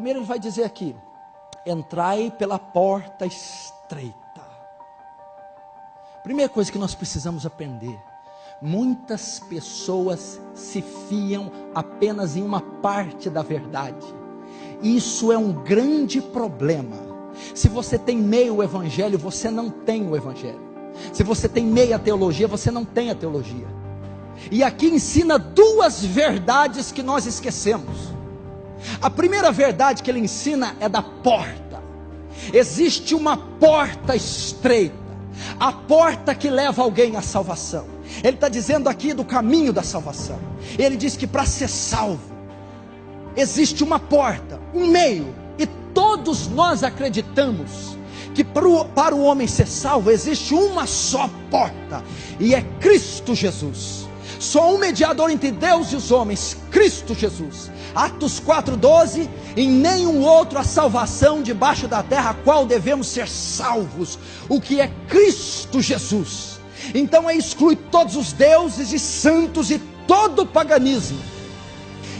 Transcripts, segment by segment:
Primeiro ele vai dizer aqui: entrai pela porta estreita. Primeira coisa que nós precisamos aprender: muitas pessoas se fiam apenas em uma parte da verdade. Isso é um grande problema. Se você tem meio evangelho, você não tem o evangelho. Se você tem meia teologia, você não tem a teologia. E aqui ensina duas verdades que nós esquecemos. A primeira verdade que ele ensina é da porta. Existe uma porta estreita, a porta que leva alguém à salvação. Ele está dizendo aqui do caminho da salvação. Ele diz que para ser salvo existe uma porta, um meio, e todos nós acreditamos que para o homem ser salvo existe uma só porta, e é Cristo Jesus. Só um mediador entre Deus e os homens, Cristo Jesus. Atos 4:12, em nenhum outro há salvação debaixo da terra, a qual devemos ser salvos, o que é Cristo Jesus. Então exclui todos os deuses e santos e todo o paganismo.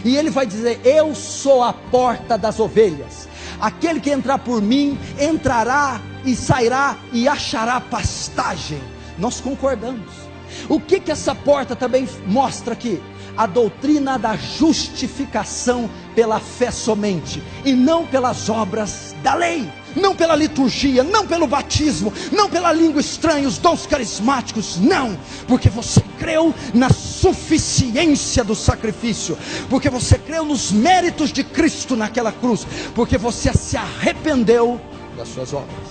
E ele vai dizer: eu sou a porta das ovelhas. Aquele que entrar por mim, entrará e sairá e achará pastagem. Nós concordamos. O que essa porta também mostra aqui? A doutrina da justificação pela fé somente, e não pelas obras da lei, não pela liturgia, não pelo batismo, não pela língua estranha, os dons carismáticos, não, porque você creu na suficiência do sacrifício, porque você creu nos méritos de Cristo naquela cruz, porque você se arrependeu das suas obras.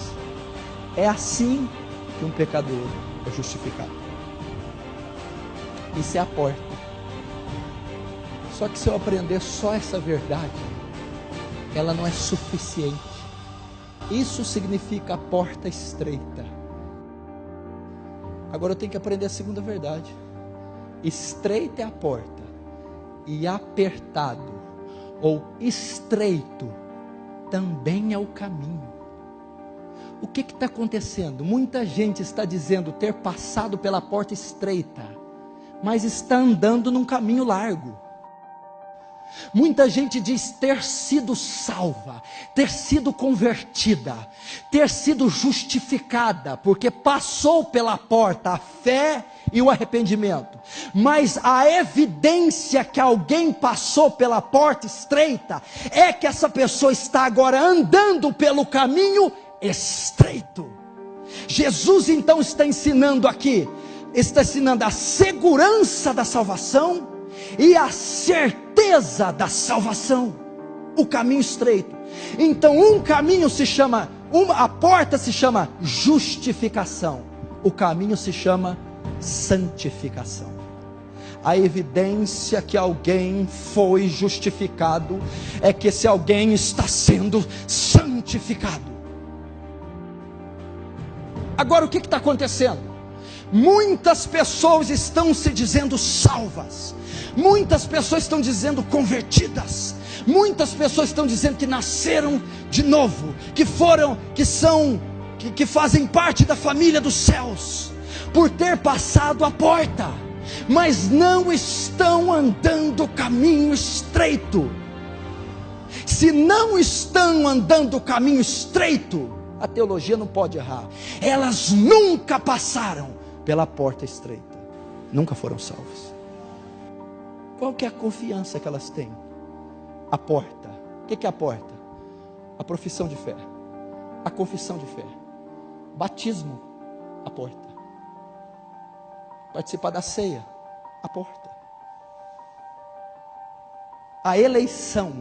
É assim que um pecador é justificado. Isso é a porta. Só que se eu aprender só essa verdade, ela não é suficiente. Isso significa a porta estreita. Agora eu tenho que aprender a segunda verdade. Estreita é a porta, e apertado ou estreito também é o caminho. O que está acontecendo? Muita gente está dizendo ter passado pela porta estreita, mas está andando num caminho largo. Muita gente diz ter sido salva, ter sido convertida, ter sido justificada, porque passou pela porta a fé e o arrependimento. Mas a evidência que alguém passou pela porta estreita é que essa pessoa está agora andando pelo caminho estreito. Jesus então está ensinando aqui, está ensinando a segurança da salvação e a certeza da salvação, o caminho estreito. Então um caminho se chama, a porta se chama justificação, o caminho se chama santificação. A evidência que alguém foi justificado é que esse alguém está sendo santificado. Agora o que está acontecendo? Muitas pessoas estão se dizendo salvas, muitas pessoas estão dizendo convertidas, muitas pessoas estão dizendo que nasceram de novo, que fazem parte da família dos céus, por ter passado a porta, mas não estão andando o caminho estreito. Se não estão andando o caminho estreito, a teologia não pode errar. Elas nunca passaram pela porta estreita, nunca foram salvas. Qual que é a confiança que elas têm? A porta. O que é a porta? A profissão de fé, a confissão de fé, batismo, a porta. Participar da ceia, a porta. A eleição,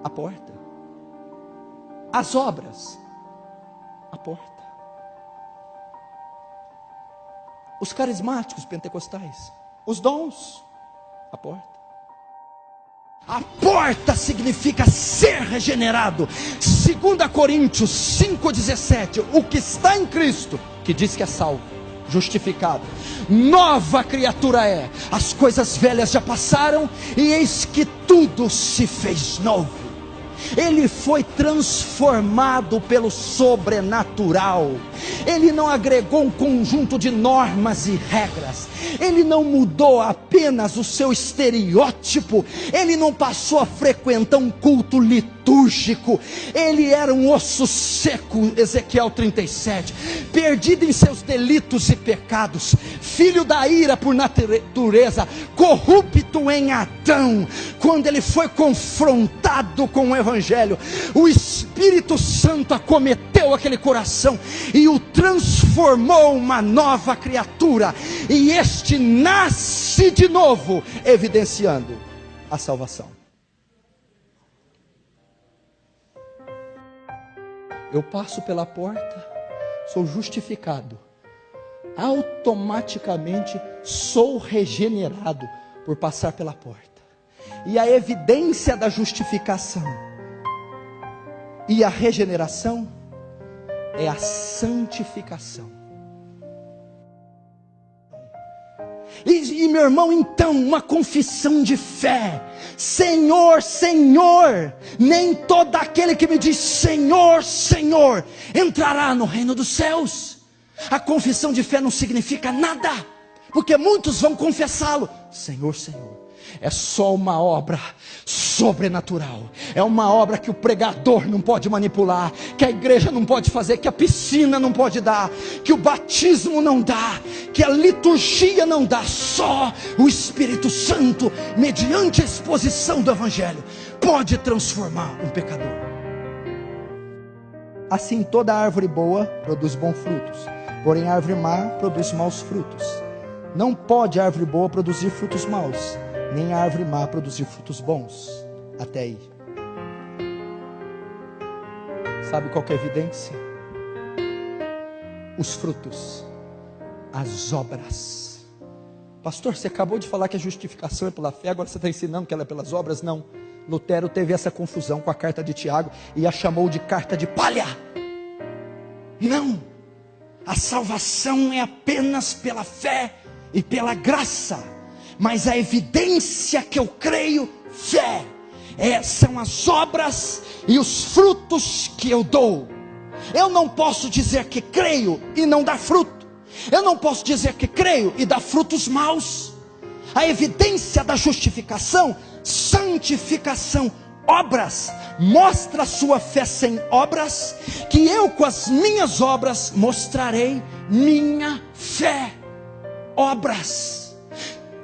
a porta. As obras, a porta. Os carismáticos pentecostais, os dons, a porta. A porta significa ser regenerado. 2 Coríntios 5,17, o que está em Cristo, que diz que é salvo, justificado, nova criatura é. As coisas velhas já passaram, e eis que tudo se fez novo. ele foi transformado pelo sobrenatural. Ele não agregou um conjunto de normas e regras, ele não mudou apenas o seu estereótipo, ele não passou a frequentar um culto litúrgico, ele era um osso seco, Ezequiel 37, perdido em seus delitos e pecados, filho da ira por natureza, corrupto em Adão. Quando ele foi confrontado com o Evangelho, o Espírito Santo acometeu aquele coração e o transformou uma nova criatura, e este nasce de novo, evidenciando a salvação. Eu passo pela porta, sou justificado, automaticamente sou regenerado por passar pela porta. E a evidência da justificação e a regeneração é a santificação. E meu irmão, então, uma confissão de fé: Senhor, Senhor, nem todo aquele que me diz Senhor, Senhor, entrará no reino dos céus. A confissão de fé não significa nada, porque muitos vão confessá-lo, Senhor, Senhor. É só uma obra sobrenatural, é uma obra que o pregador não pode manipular, que a igreja não pode fazer, que a piscina não pode dar, que o batismo não dá, que a liturgia não dá. Só o Espírito Santo, mediante a exposição do Evangelho, pode transformar um pecador. Assim, toda árvore boa produz bons frutos, porém a árvore má produz maus frutos. Não pode a árvore boa produzir frutos maus, nem a árvore má produzir frutos bons. Até aí. Sabe qual que é a evidência? Os frutos, as obras. Pastor, você acabou de falar que a justificação é pela fé, agora você está ensinando que ela é pelas obras? Não. Lutero teve essa confusão com a carta de Tiago e a chamou de carta de palha. Não, a salvação é apenas pela fé e pela graça, mas a evidência que eu creio, fé, são as obras e os frutos que eu dou. Eu não posso dizer que creio e não dar fruto. Eu não posso dizer que creio e dar frutos maus. A evidência da justificação, santificação, obras, mostra a sua fé sem obras, que eu com as minhas obras mostrarei minha fé. Obras.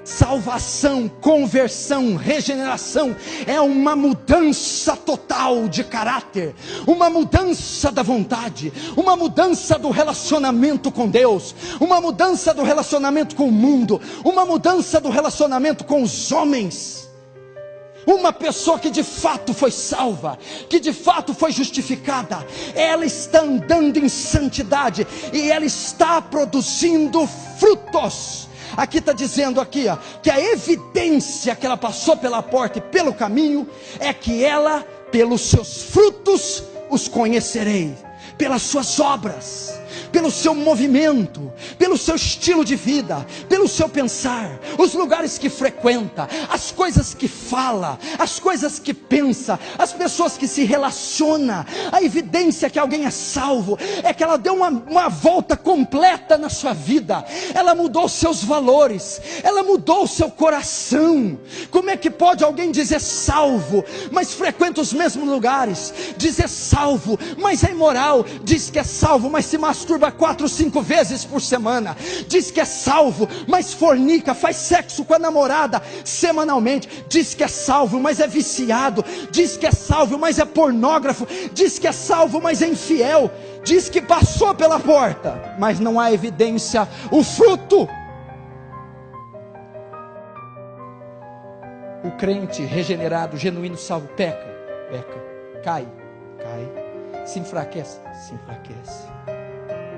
Salvação, conversão, regeneração é uma mudança total de caráter, uma mudança da vontade, uma mudança do relacionamento com Deus, uma mudança do relacionamento com o mundo, uma mudança do relacionamento com os homens. Uma pessoa que de fato foi salva, que de fato foi justificada, ela está andando em santidade e ela está produzindo frutos. Aqui está dizendo aqui, ó, que a evidência que ela passou pela porta e pelo caminho é que ela, pelos seus frutos os conhecerei, pelas suas obras, pelo seu movimento, pelo seu estilo de vida, pelo seu pensar, os lugares que frequenta, as coisas que fala, as coisas que pensa, as pessoas que se relaciona. A evidência que alguém é salvo é que ela deu uma volta completa na sua vida, ela mudou os seus valores, ela mudou o seu coração. Como é que pode alguém dizer salvo, mas frequenta os mesmos lugares, dizer salvo, mas é imoral, diz que é salvo, mas se masturba 4, 5 vezes por semana, diz que é salvo, mas fornica, faz sexo com a namorada semanalmente, diz que é salvo, mas é viciado, diz que é salvo, mas é pornógrafo, diz que é salvo, mas é infiel, diz que passou pela porta, mas não há evidência, o fruto. O crente regenerado, genuíno, salvo, peca, cai, se enfraquece,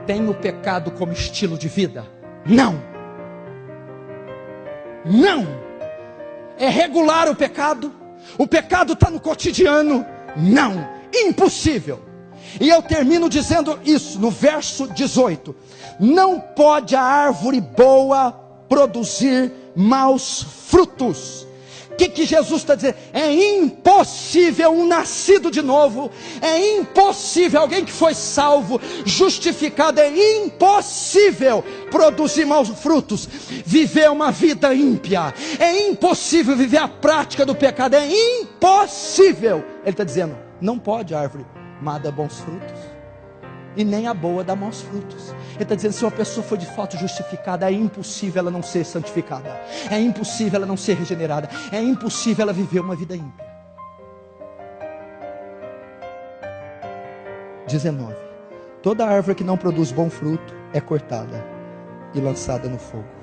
tem o pecado como estilo de vida? Não. É regular o pecado está no cotidiano? Não, impossível. E eu termino dizendo isso no verso 18: não pode a árvore boa produzir maus frutos, O que Jesus está dizendo? É impossível um nascido de novo, é impossível alguém que foi salvo, justificado, é impossível produzir maus frutos, viver uma vida ímpia, é impossível viver a prática do pecado, é impossível. Ele está dizendo, não pode a árvore má dar bons frutos, e nem a boa dá maus frutos. Ele está dizendo, se uma pessoa for de fato justificada, é impossível ela não ser santificada, é impossível ela não ser regenerada, é impossível ela viver uma vida ímpia. 19. Toda árvore que não produz bom fruto é cortada e lançada no fogo.